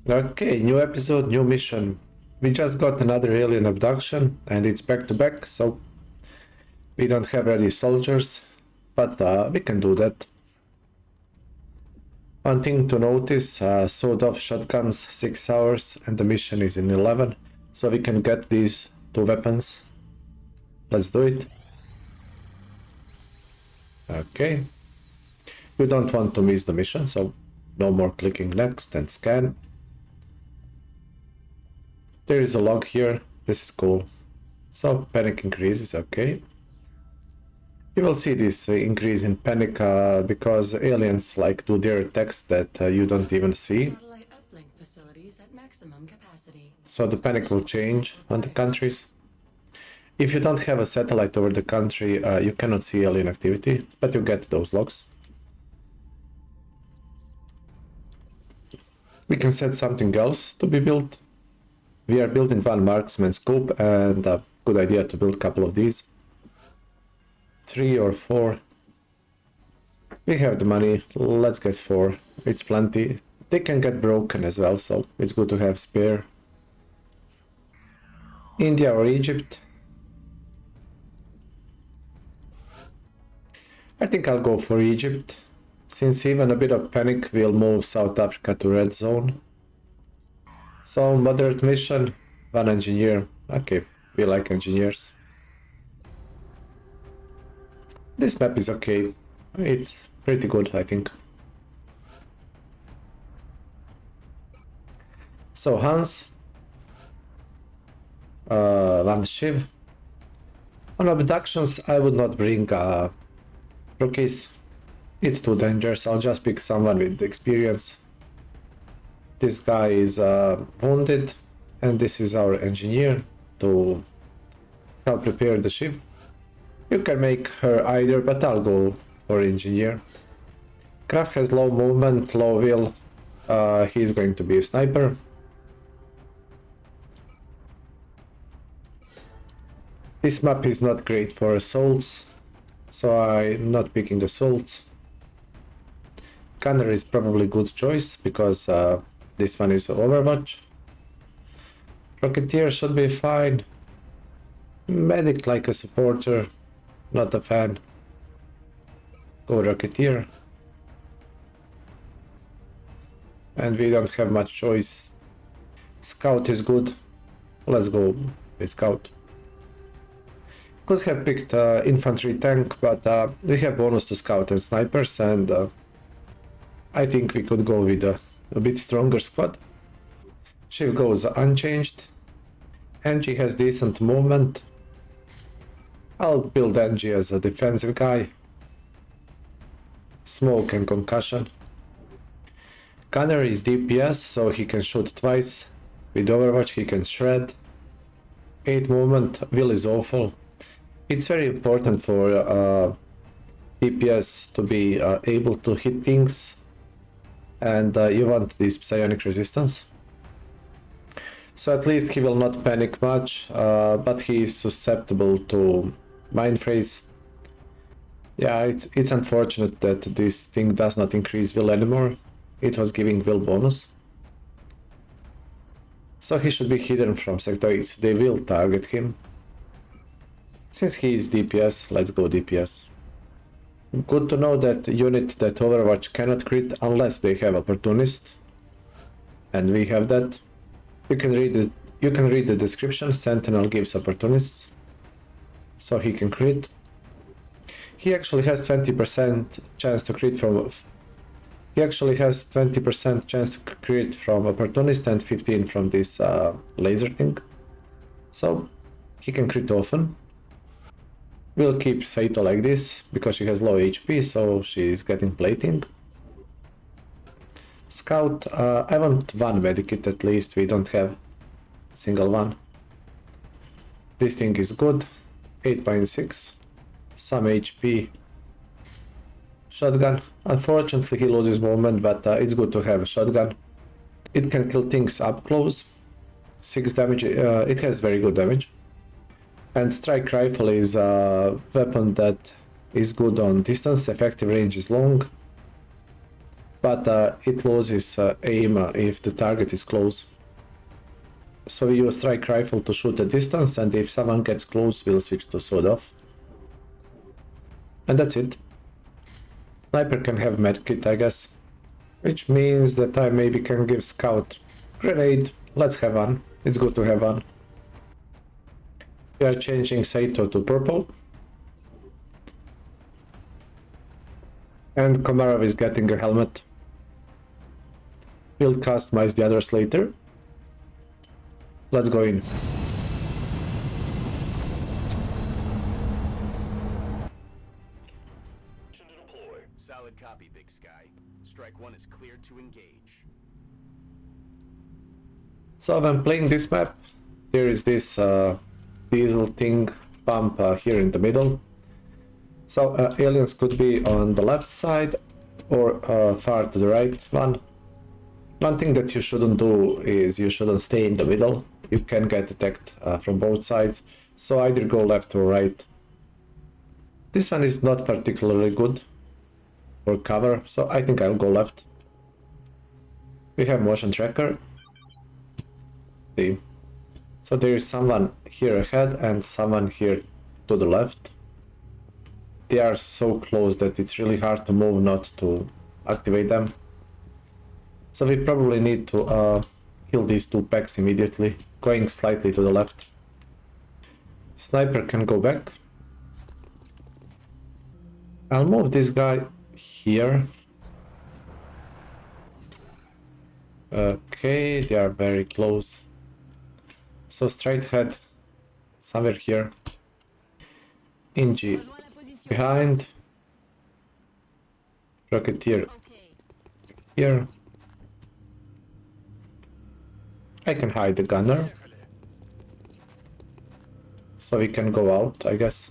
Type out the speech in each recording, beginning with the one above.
Okay, new episode, new mission. We just got another alien abduction and it's back to back, so we don't have ready soldiers, but we can do that. One thing to notice, sold off shotguns 6 hours and the mission is in 11, so we can get these two weapons. Let's do it. Okay. You don't want to miss the mission, so no more clicking next and scan. There is a log here, this is cool. So panic increases, okay. You will see this increase in panic because aliens like do their attacks that you don't even see. So the panic will change on the countries. If you don't have a satellite over the country, you cannot see alien activity, but you get those logs. We can set something else to be built. We are building one marksman scope and a good idea to build a couple of these. 3 or 4. We have the money, let's get 4. It's plenty. They can get broken as well, so it's good to have spare. India or Egypt? I think I'll go for Egypt, since even a bit of panic will move South Africa to red zone. So moderate mission, 1 engineer. Okay, we like engineers. This map is okay. It's pretty good, I think. So Hans, one Shiv. On abductions, I would not bring rookies. It's too dangerous. I'll just pick someone with experience. This guy is wounded, and this is our engineer to help repair the ship. You can make her either, but I'll go for engineer. Kraft has low movement, low will. He's going to be a sniper. This map is not great for assaults, so I'm not picking assaults. Gunner is probably good choice because this one is Overwatch. Rocketeer should be fine. Medic like a supporter, not a fan. Go Rocketeer. And we don't have much choice. Scout is good. Let's go with Scout. Could have picked infantry tank, but we have bonus to Scout and snipers, and I think we could go with a bit stronger squad. Shiv goes unchanged. Angie has decent movement. I'll build Angie as a defensive guy. Smoke and concussion. Gunner is DPS, so he can shoot twice. With Overwatch he can shred. 8 movement, will is awful. It's very important for DPS to be able to hit things, and you want this psionic resistance. So at least he will not panic much, but he is susceptible to mind phrase. Yeah, it's unfortunate that this thing does not increase will anymore. It was giving will bonus. So he should be hidden from sectoids. They will target him. Since he is DPS, let's go DPS. Good to know that unit that Overwatch cannot crit unless they have Opportunist. And we have that. You can read the description. Sentinel gives Opportunists, so he can crit. He actually has 20% chance to crit from. He actually has 20% chance to crit from Opportunist and 15 from this laser thing. So he can crit often. We'll keep Saito like this because she has low HP, so she's getting plating. Scout, I want one medikit at least, we don't have single one. This thing is good, 8.6, some HP. Shotgun, unfortunately he loses movement, but it's good to have a shotgun. It can kill things up close, 6 damage, it has very good damage. And strike rifle is a weapon that is good on distance, effective range is long. but it loses aim if the target is close. So we use strike rifle to shoot a distance, and if someone gets close, we'll switch to sword off. And that's it. Sniper can have medkit, I guess. Which means that I maybe can give scout grenade. Let's have one. It's good to have one. We are changing Saito to purple. And Komarov is getting a helmet. We'll customize the others later. Let's go in. Solid copy, Big Sky. Strike one is cleared to engage. So when playing this map, there is this diesel thing pump here in the middle. So aliens could be on the left side or far to the right. One thing that you shouldn't do is you shouldn't stay in the middle. You can get attacked from both sides, so either go left or right. This one is not particularly good for cover, so I think I'll go left. We have motion tracker. See. So there is someone here ahead and someone here to the left. They are so close that it's really hard to move not to activate them. So we probably need to kill these two packs immediately, going slightly to the left. Sniper can go back. I'll move this guy here. Okay, they are very close. So straight head somewhere here. Inji behind. Rocketeer here. I can hide the gunner. So we can go out, I guess.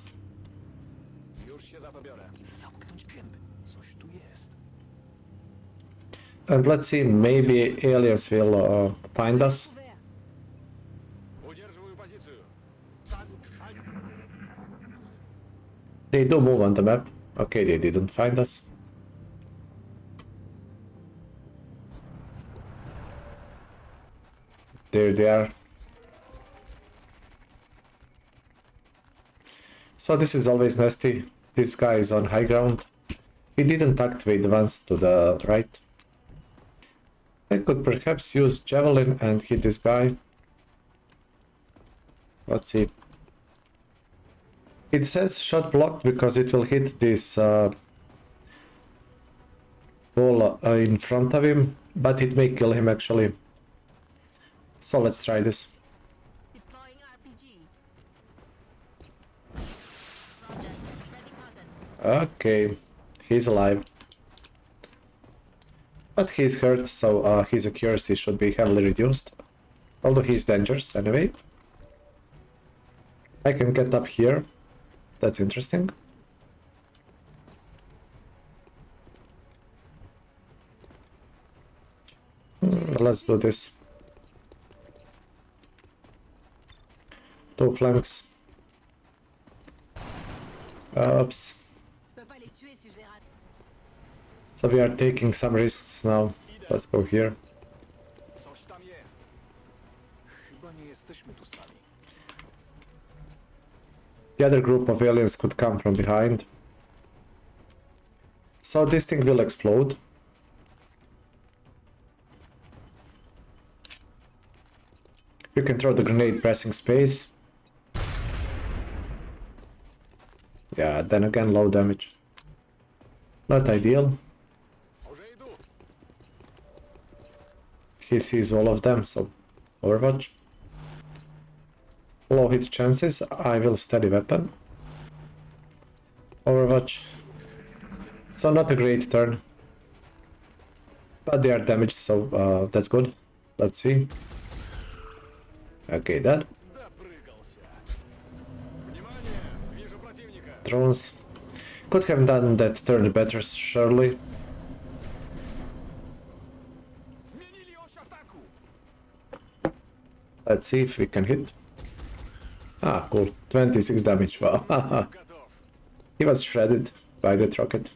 And let's see, maybe aliens will find us. They do move on the map. Okay, they didn't find us. There they are. So this is always nasty. This guy is on high ground. He didn't activate the ones to the right. I could perhaps use javelin and hit this guy. Let's see. It says shot blocked because it will hit this wall in front of him, but it may kill him actually. So let's try this. Deploying RPG. Roger. Shredding targets. Okay, he's alive. But he's hurt, so his accuracy should be heavily reduced. Although he's dangerous anyway. I can get up here. That's interesting. Let's do this. Two flanks. Oops. Je peux pas les tuer si je les rate. So we are taking some risks now. Let's go here. The other group of aliens could come from behind. So this thing will explode. You can throw the grenade pressing space. Yeah, then again low damage. Not ideal. He sees all of them, so Overwatch. Low hit chances, I will steady weapon. Overwatch. So not a great turn. But they are damaged, so that's good. Let's see. Okay, that. Drones. Could have done that turn better, surely. Let's see if we can hit. Ah, cool. 26 damage. Wow. He was shredded by that rocket.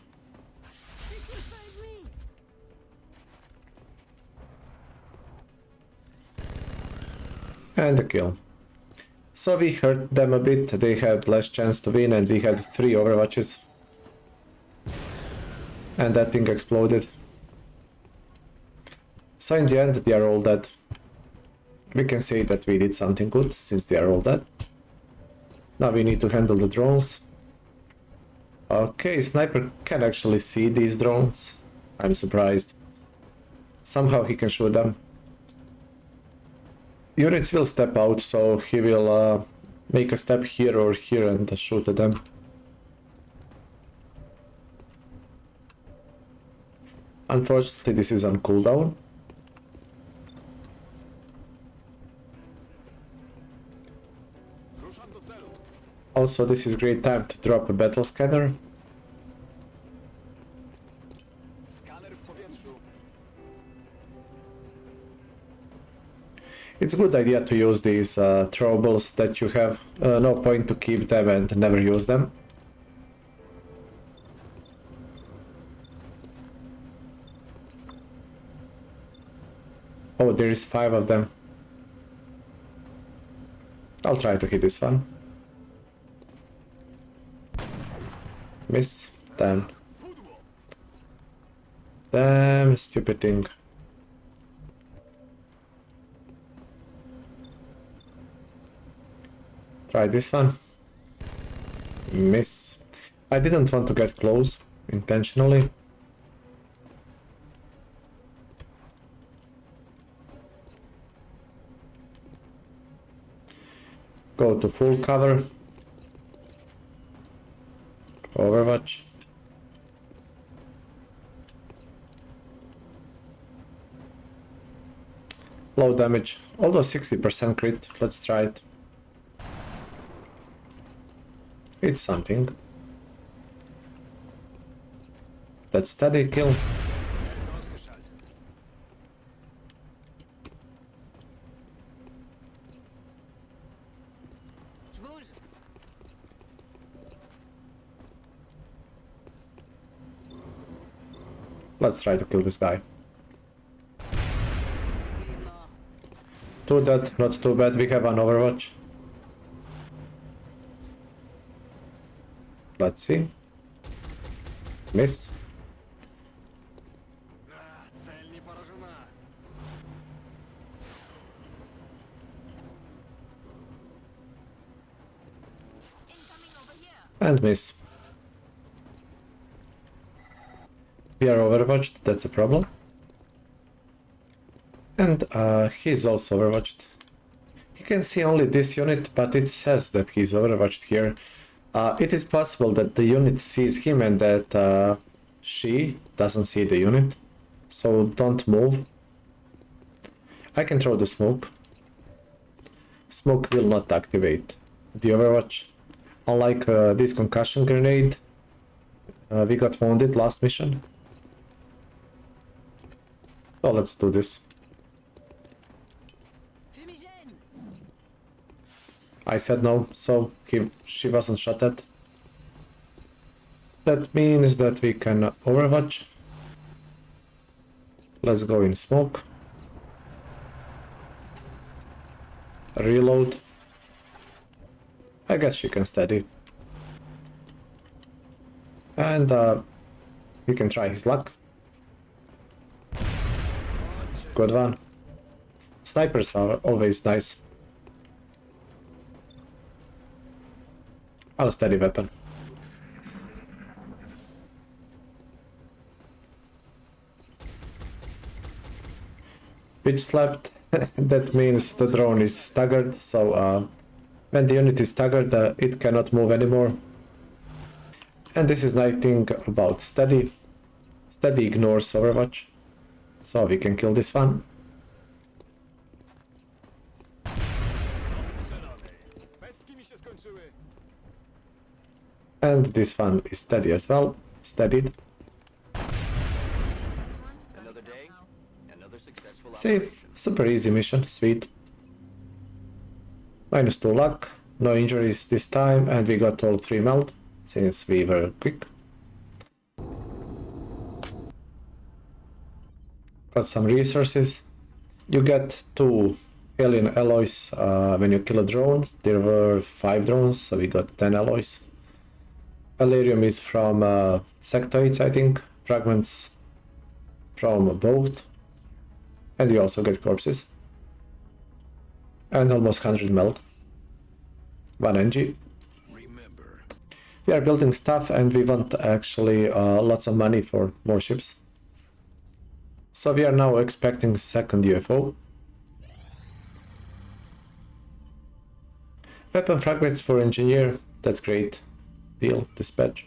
And a kill. So we hurt them a bit, they had less chance to win and we had 3 overwatches. And that thing exploded. So in the end they are all dead. We can say that we did something good since they are all dead. Now we need to handle the drones. Okay, Sniper can actually see these drones. I'm surprised. Somehow he can shoot them. Units will step out, so he will make a step here or here and shoot at them. Unfortunately, this is on cooldown. Also, this is great time to drop a battle scanner. It's a good idea to use these throwables that you have. No point to keep them and never use them. Oh, there is 5 of them. I'll try to hit this one. Miss. Damn. Damn, stupid thing. Try this one. Miss. I didn't want to get close intentionally. Go to full cover. Overwatch. Low damage, although 60% crit. Let's try it. It's something. That's steady kill. Let's try to kill this guy. Too dead, not too bad. We have an Overwatch. Let's see. Miss. And miss. We are overwatched, that's a problem. And he's also overwatched. You can see only this unit, but it says that he's overwatched here. It is possible that the unit sees him and that she doesn't see the unit. So don't move. I can throw the smoke. Smoke will not activate the overwatch. Unlike this concussion grenade, we got wounded last mission. So let's do this. I said no, so she wasn't shot at. That means that we can overwatch. Let's go in smoke. Reload. I guess she can steady. And we can try his luck. Good one. Snipers are always nice. I'll steady weapon. Pitch slapped. That means the drone is staggered, so when the unit is staggered, it cannot move anymore. And this is nice thing about steady. Steady ignores Overwatch, so we can kill this one. And this one is steady as well. Steadied. Another day, another successful See, operation. super easy mission, sweet. -2 luck, no injuries this time, and we got all 3 meld, since we were quick. Got some resources. You get 2 alien alloys when you kill a drone. There were 5 drones, so we got 10 alloys. Alerium is from sectoids, I think. Fragments from both. And you also get corpses. And almost 100 melt. 1 NG. We are building stuff and we want actually lots of money for more ships. So we are now expecting second UFO. Weapon fragments for engineer, that's great. Deal, dispatch.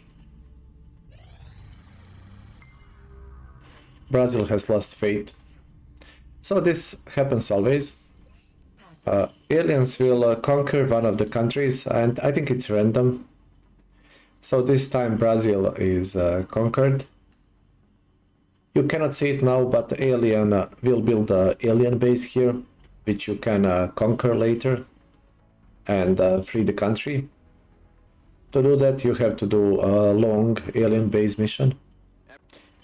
Brazil has lost faith. So this happens always. Aliens will conquer one of the countries and I think it's random. So this time Brazil is conquered. You cannot see it now, but alien will build an alien base here, which you can conquer later and free the country. To do that, you have to do a long alien base mission.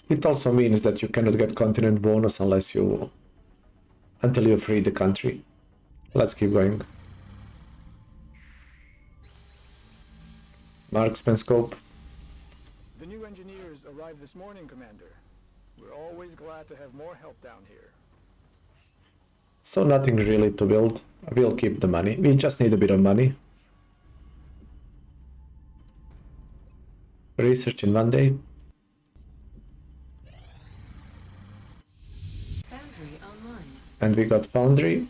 It also means that you cannot get continent bonus until you free the country. Let's keep going. Marksman scope. The new engineers arrived this morning, Commander. We're always glad to have more help down here. So nothing really to build. We'll keep the money. We just need a bit of money. Research in 1 day. Foundry online. And we got Foundry.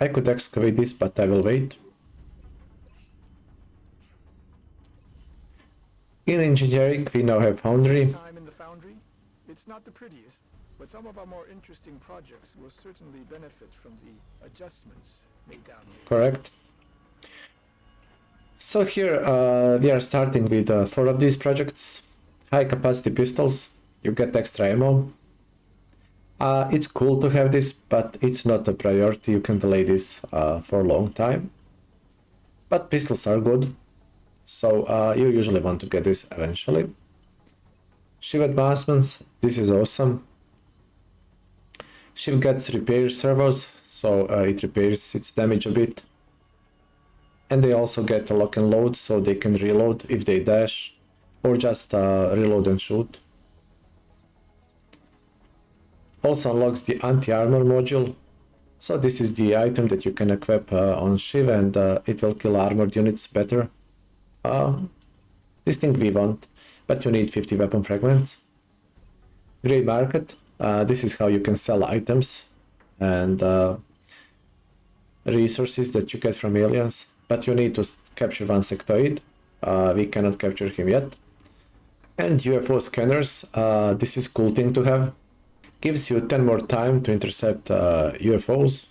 I could excavate this, but I will wait. In engineering, we now have Foundry. Time in the Foundry? It's not the prettiest, but some of our more interesting projects will certainly benefit from the adjustments made down here. Correct. So here we are starting with 4 of these projects. High capacity pistols. You get extra ammo. It's cool to have this, but it's not a priority. You can delay this for a long time. But pistols are good. So you usually want to get this eventually. Ship advancements. This is awesome. Ship gets repair servos, so it repairs its damage a bit. And they also get a lock and load, so they can reload if they dash, or just reload and shoot. Also unlocks the anti-armor module. So this is the item that you can equip on Shiv and it will kill armored units better. This thing we want, but you need 50 weapon fragments. Grey market. This is how you can sell items and resources that you get from aliens. But you need to capture 1 sectoid. We cannot capture him yet. And UFO scanners. This is cool thing to have. Gives you 10 more time to intercept UFOs.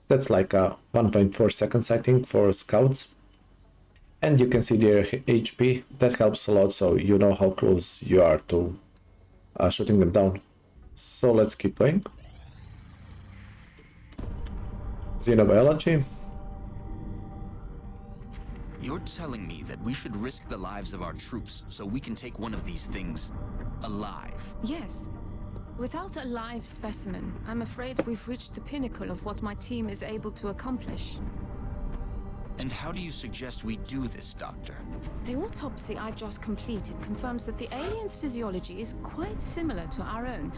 That's like 1.4 seconds, I think, for scouts. And you can see their HP. That helps a lot, so you know how close you are to shooting them down. So let's keep going. Xenobiology. You're telling me that we should risk the lives of our troops so we can take one of these things alive? Yes. Without a live specimen, I'm afraid we've reached the pinnacle of what my team is able to accomplish. And how do you suggest we do this, Doctor? The autopsy I've just completed confirms that the alien's physiology is quite similar to our own.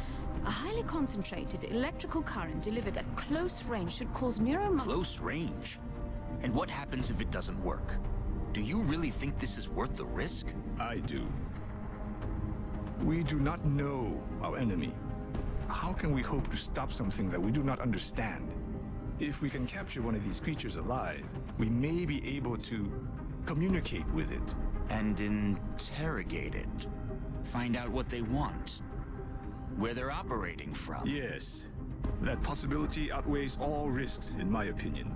A highly concentrated electrical current delivered at close range should cause Close range? And what happens if it doesn't work? Do you really think this is worth the risk? I do. We do not know our enemy. How can we hope to stop something that we do not understand? If we can capture one of these creatures alive, we may be able to communicate with it. And interrogate it. Find out what they want. Where they're operating from. Yes. That possibility outweighs all risks, in my opinion.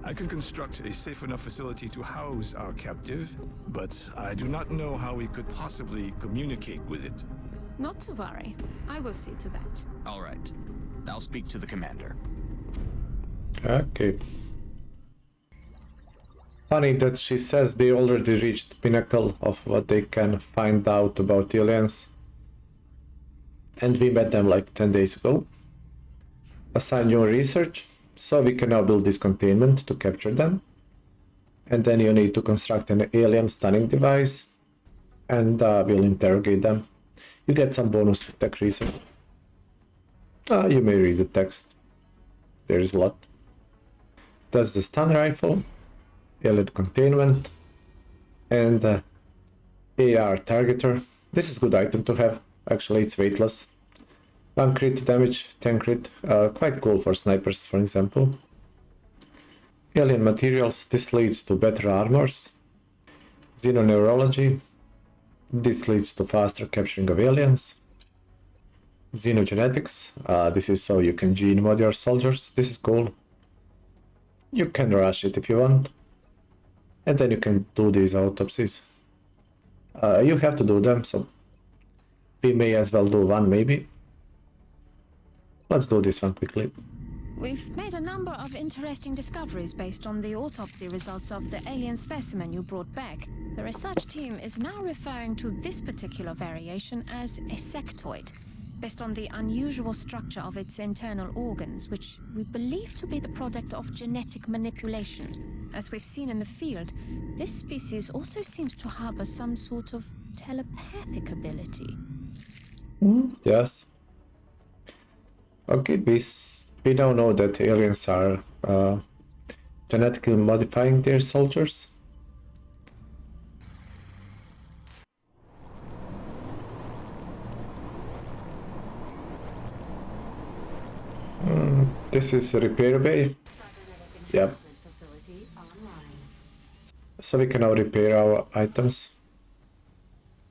I can construct a safe enough facility to house our captive, but I do not know how we could possibly communicate with it. Not to worry. I will see to that. All right. I'll speak to the commander. Okay. Funny that she says they already reached the pinnacle of what they can find out about aliens. and we met them like 10 days ago. Assign new research, so we can now build this containment to capture them. And then you need to construct an alien stunning device, and we'll interrogate them. You get some bonus to tech research. You may read the text. There's a lot. That's the stun rifle, alien containment, and AR targeter. This is a good item to have. Actually, it's weightless. 1 crit damage, 10 crit. Quite cool for snipers, for example. Alien materials. This leads to better armors. Xenoneurology. This leads to faster capturing of aliens. Xenogenetics. This is so you can gene mod your soldiers. This is cool. You can rush it if you want. And then you can do these autopsies. You have to do them, so we may as well do one, maybe. Let's do this one quickly. We've made a number of interesting discoveries based on the autopsy results of the alien specimen you brought back. The research team is now referring to this particular variation as a sectoid, based on the unusual structure of its internal organs, which we believe to be the product of genetic manipulation. As we've seen in the field, this species also seems to harbor some sort of telepathic ability. Yes. Okay, we now know that aliens are genetically modifying their soldiers. This is a repair bay. Yep. So we can now repair our items.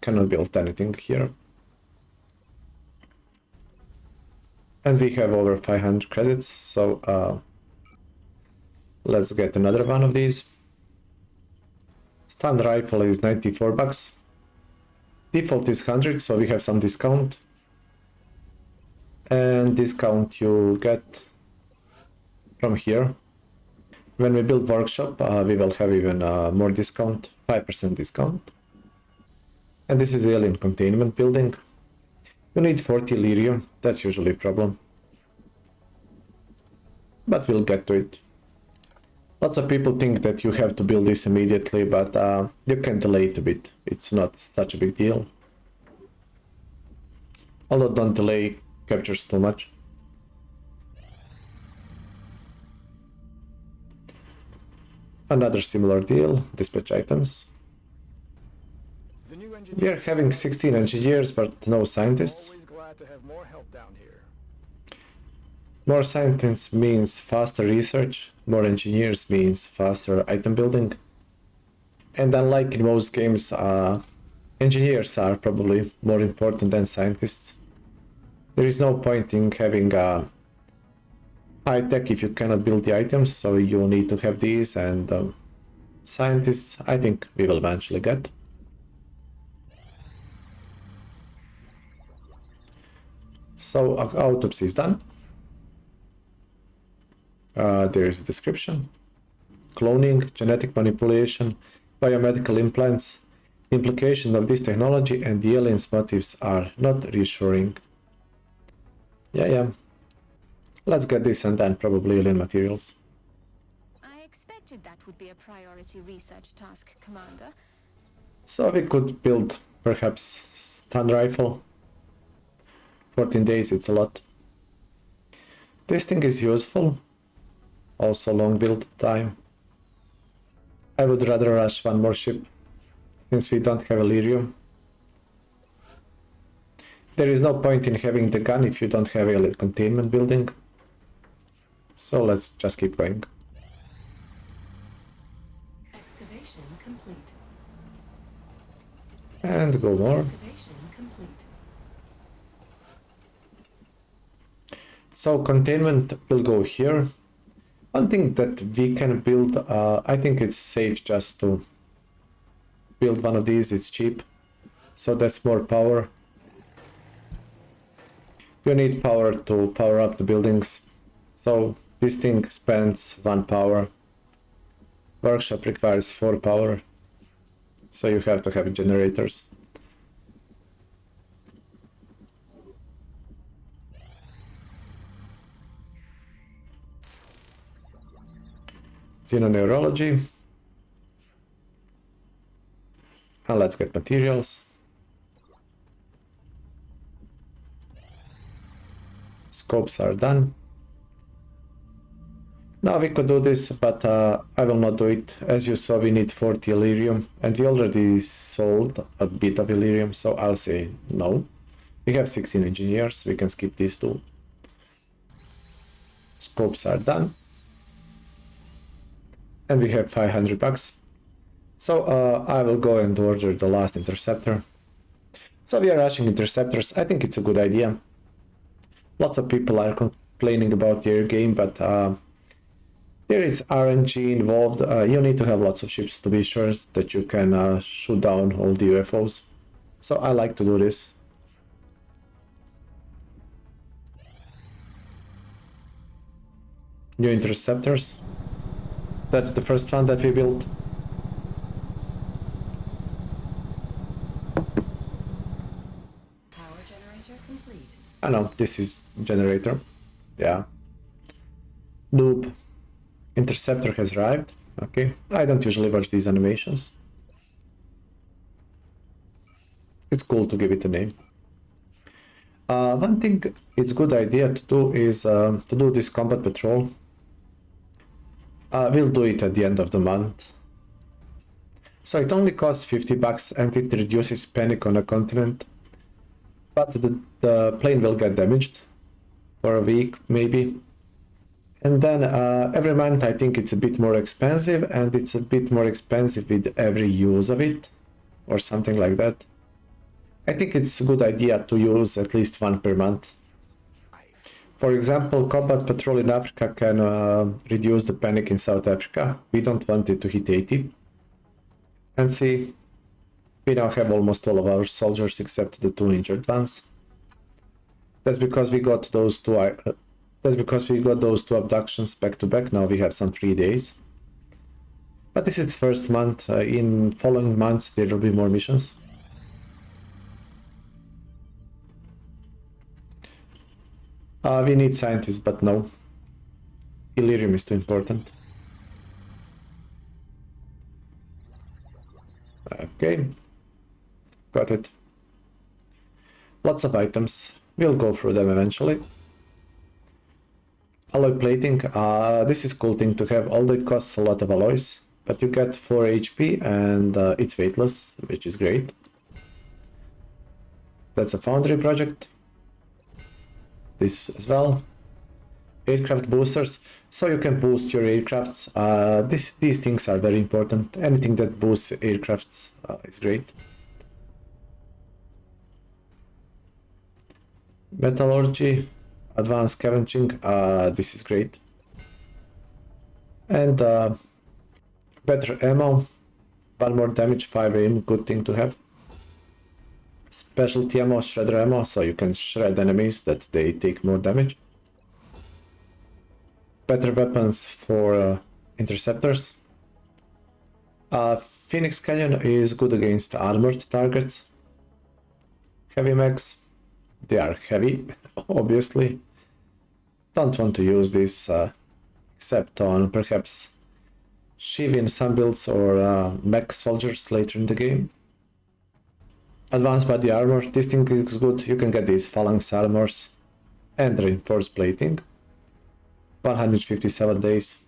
Cannot build anything here. And we have over 500 credits, so let's get another one of these. Stun rifle is 94 bucks. Default is 100, so we have some discount. And discount you get from here. When we build workshop, we will have even more discount, 5% discount. And this is the alien containment building. You need 40 lyrium, that's usually a problem. But we'll get to it. Lots of people think that you have to build this immediately, but you can delay it a bit. It's not such a big deal. Although don't delay captures too much. Another similar deal, dispatch items. We are having 16 engineers, but no scientists. Always glad to have more help down here. More scientists means faster research, more engineers means faster item building. And unlike in most games, engineers are probably more important than scientists. There is no point in having high tech if you cannot build the items, so you need to have these, and scientists I think we will eventually get. So autopsy is done. There is a description. Cloning, genetic manipulation, biomedical implants. The implications of this technology and the aliens' motives are not reassuring. Yeah. Let's get this and then probably alien materials. I expected that would be a priority research task, Commander. So we could build perhaps stun rifle. 14 days, it's a lot. This thing is useful. Also long build time. I would rather rush one more ship, since we don't have Illyrium. There is no point in having the gun if you don't have a containment building. So let's just keep going. Excavation complete. And go more. Excavation complete. So containment will go here. One thing that we can build, I think it's safe just to build one of these, it's cheap. So that's more power. You need power to power up the buildings. So this thing spends 1 power. Workshop requires 4 power. So you have to have generators. Xenoneurology. And let's get materials. Scopes are done. Now we could do this, but I will not do it. As you saw, we need 40 Illyrium, and we already sold a bit of Illyrium, so I'll say no. We have 16 engineers, we can skip these two. Scopes are done. And we have 500 bucks. So I will go and order the last interceptor. So we are rushing interceptors. I think it's a good idea. Lots of people are complaining about the air game, but there is RNG involved. You need to have lots of ships to be sure that you can shoot down all the UFOs. So I like to do this. New interceptors. That's the first one that we built. Power generator complete. I know, this is generator. Yeah. Noob. Interceptor has arrived. Okay. I don't usually watch these animations. It's cool to give it a name. One thing it's good idea to do is to do this combat patrol. We'll do it at the end of the month. So it only costs 50 bucks and it reduces panic on a continent. But the plane will get damaged for a week maybe. And then every month I think it's a bit more expensive, and it's a bit more expensive with every use of it or something like that. I think it's a good idea to use at least one per month. For example, combat patrol in Africa can reduce the panic in South Africa. We don't want it to hit 80. And see, we now have almost all of our soldiers except the 2 injured ones. That's because we got those two. That's because we got those 2 abductions back to back. Now we have some 3 days. But this is the first month. In following months there will be more missions. We need scientists, but no. Illyrium is too important. Okay. Got it. Lots of items. We'll go through them eventually. Alloy plating. This is cool thing to have, although it costs a lot of alloys. But you get 4 HP and it's weightless, which is great. That's a Foundry project. This as well. Aircraft boosters, so you can boost your aircrafts. These things are very important. Anything that boosts aircrafts is great. Metallurgy, advanced scavenging, this is great. And better ammo, 1 more damage, 5 aim, good thing to have. Specialty ammo, shredder ammo, so you can shred enemies that they take more damage. Better weapons for interceptors. Phoenix Canyon is good against armored targets. Heavy mags, they are heavy, obviously. Don't want to use this except on perhaps Shiv in some builds or mech soldiers later in the game. Advanced body armor, this thing is good. You can get these phalanx armors and reinforced plating. 157 days.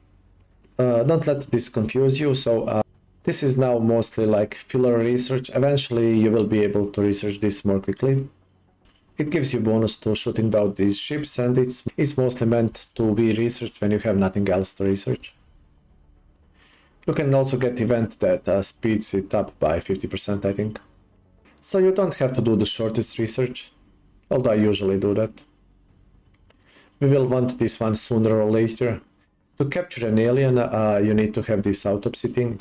Don't let this confuse you. So this is now mostly like filler research. Eventually you will be able to research this more quickly. It gives you bonus to shooting down these ships, and it's mostly meant to be researched when you have nothing else to research. You can also get event that speeds it up by 50%, I think. So you don't have to do the shortest research, although I usually do that. We will want this one sooner or later. To capture an alien, you need to have this autopsy thing.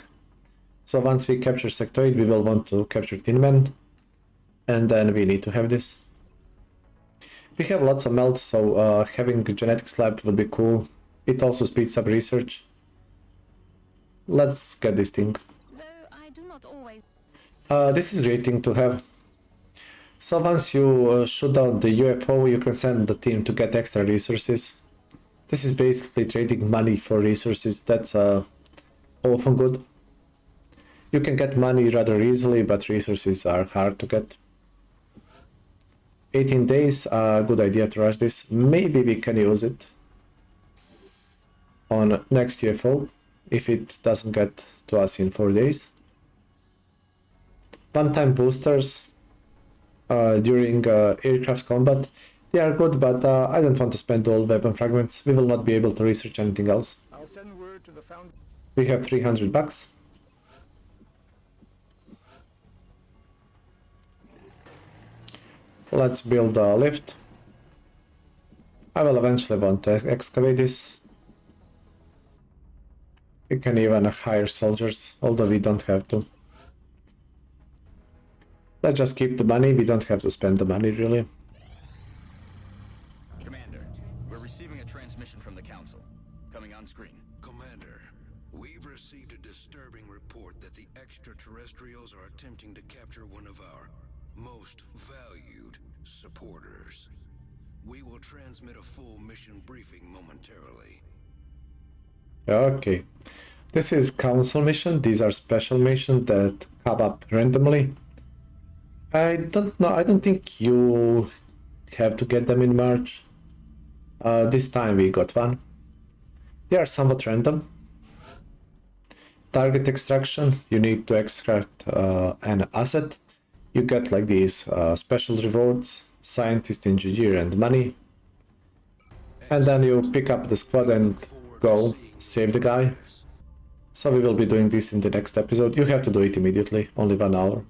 So once we capture Sectoid, we will want to capture Tin Man, and then we need to have this. We have lots of melts, so having a genetics lab would be cool. It also speeds up research. Let's get this thing. Though I do not always. This is a great thing to have. So once you shoot down the UFO, you can send the team to get extra resources. This is basically trading money for resources. That's often good. You can get money rather easily, but resources are hard to get. 18 days, good idea to rush this. Maybe we can use it on next UFO if it doesn't get to us in 4 days. One-time boosters during aircraft combat. They are good, but I don't want to spend all weapon fragments. We will not be able to research anything else. I'll send word to the Foundry. We have 300 bucks. Let's build a lift. I will eventually want to excavate this. We can even hire soldiers, although we don't have to. Let's just keep the money, we don't have to spend the money really. Commander, we're receiving a transmission from the Council. Coming on screen. Commander, we've received a disturbing report that the extraterrestrials are attempting to capture one of our most valued supporters. We will transmit a full mission briefing momentarily. Okay, this is council mission. These are special missions that come up randomly. I don't know, I don't think you have to get them in March. This time we got one. They are somewhat random. Target extraction, you need to extract an asset. You get like these special rewards, scientist, engineer and money. And then you pick up the squad and go save the guy. So we will be doing this in the next episode. You have to do it immediately, only 1 hour.